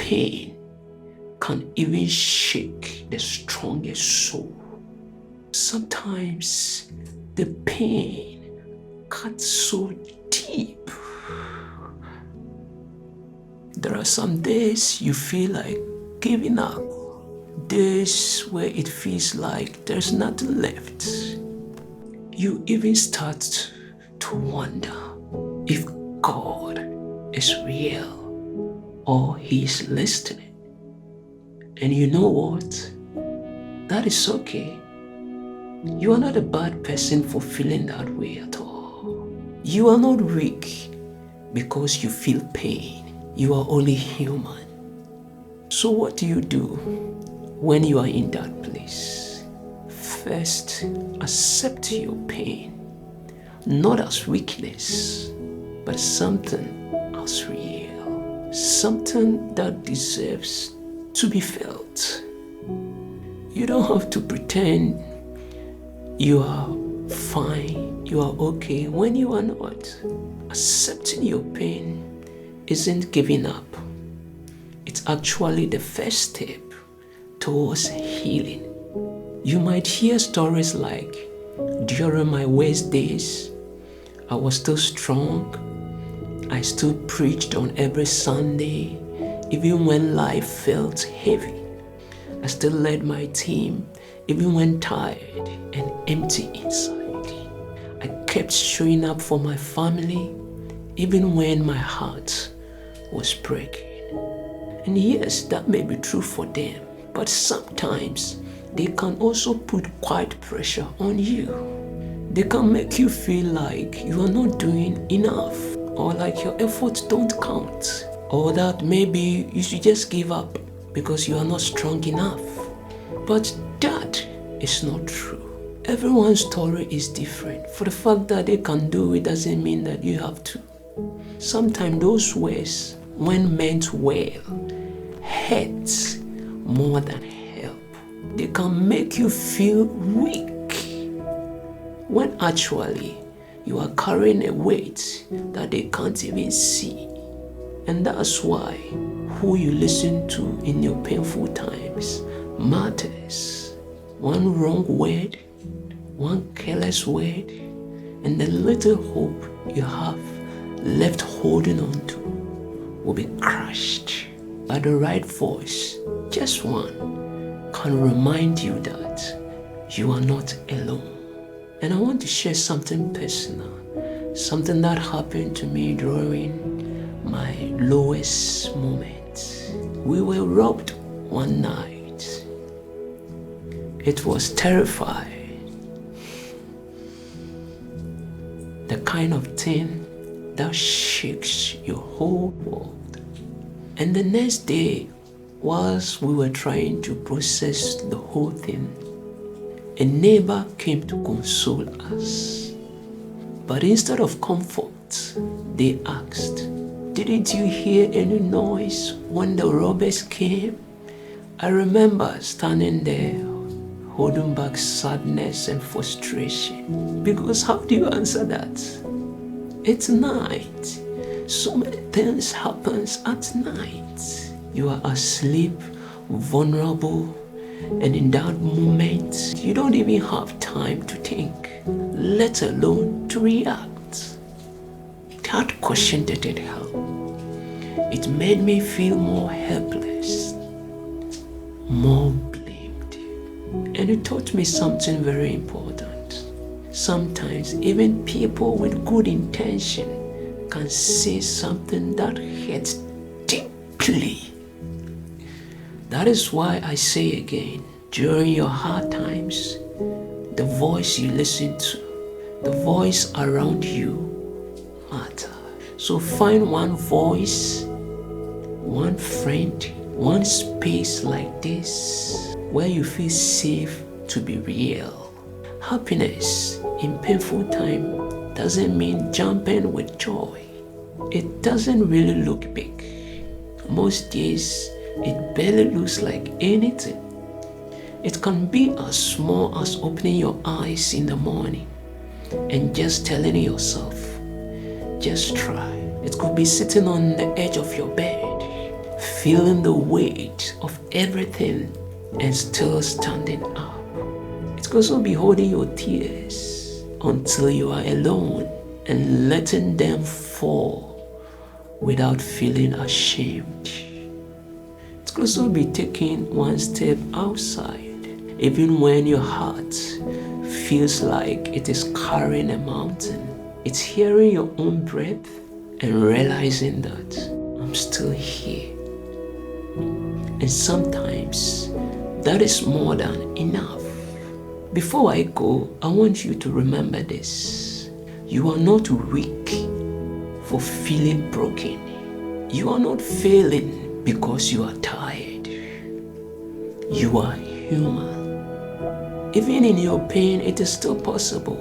pain can even shake the strongest soul. Sometimes the pain cuts so deep. There are some days you feel like giving up. Days where it feels like there's nothing left. You even start to wonder if God is real or He's listening. And you know what? That is okay. You are not a bad person for feeling that way at all. You are not weak because you feel pain. You are only human. So what do you do when you are in that place? First, accept your pain, not as weakness, but something as real, something that deserves to be felt. You don't have to pretend you are fine, you are okay when you are not. Accepting your pain isn't giving up. It's actually the first step towards healing. You might hear stories like, during my worst days, I was still strong. I still preached on every Sunday, even when life felt heavy. I still led my team, even when tired and empty inside. I kept showing up for my family, even when my heart was breaking. And yes, that may be true for them, but sometimes they can also put quite pressure on you. They can make you feel like you are not doing enough, or like your efforts don't count, or that maybe you should just give up because you are not strong enough. But that is not true. Everyone's story is different. For the fact that they can do it doesn't mean that you have to. Sometimes those words, when meant well, hurt more than help. They can make you feel weak, when actually you are carrying a weight that they can't even see. And that's why who you listen to in your painful times matters. One wrong word, one careless word, and the little hope you have left holding on to will be crushed by the right voice. Just one can remind you that you are not alone. And I want to share something personal, something that happened to me during my lowest moment. We were robbed one night. It was terrifying. The kind of thing that shakes your whole world. And the next day, whilst we were trying to process the whole thing, a neighbor came to console us. But instead of comfort, they asked, "Didn't you hear any noise when the robbers came?" I remember standing there, holding back sadness and frustration. Because how do you answer that? It's night. So many things happen at night. You are asleep, vulnerable, and in that moment, you don't even have time to think, let alone to react. That question didn't help. It made me feel more helpless, more blamed. And it taught me something very important. Sometimes even people with good intention can say something that hurts deeply. That is why I say again, during your hard times, the voice you listen to, the voice around you matter. So find one voice, one friend, one space like this where you feel safe to be real. Happiness in painful time doesn't mean jumping with joy. It doesn't really look big. Most days, it barely looks like anything. It can be as small as opening your eyes in the morning and just telling yourself, just try. It could be sitting on the edge of your bed, feeling the weight of everything and still standing up. It could also be holding your tears until you are alone and letting them fall without feeling ashamed. It could also be taking one step outside, even when your heart feels like it is carrying a mountain. It's hearing your own breath and realizing that I'm still here. And sometimes that is more than enough. Before I go, I want you to remember this. You are not weak for feeling broken. You are not failing because you are tired. You are human. Even in your pain, it is still possible.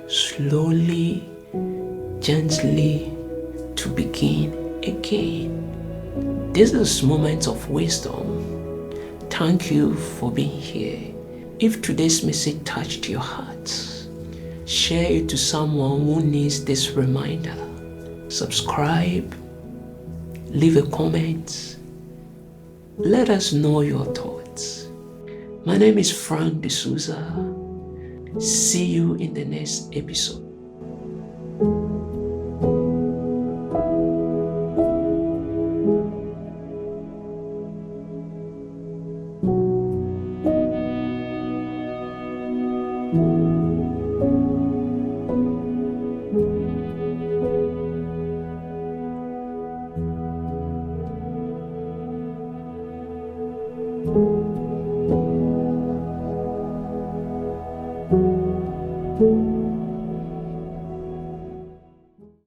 Slowly, gently, to begin again. This is moments of wisdom. Thank you for being here. If today's message touched your heart, share it to someone who needs this reminder. Subscribe, leave a comment, let us know your thoughts. My name is Frank D'Souza. See you in the next episode.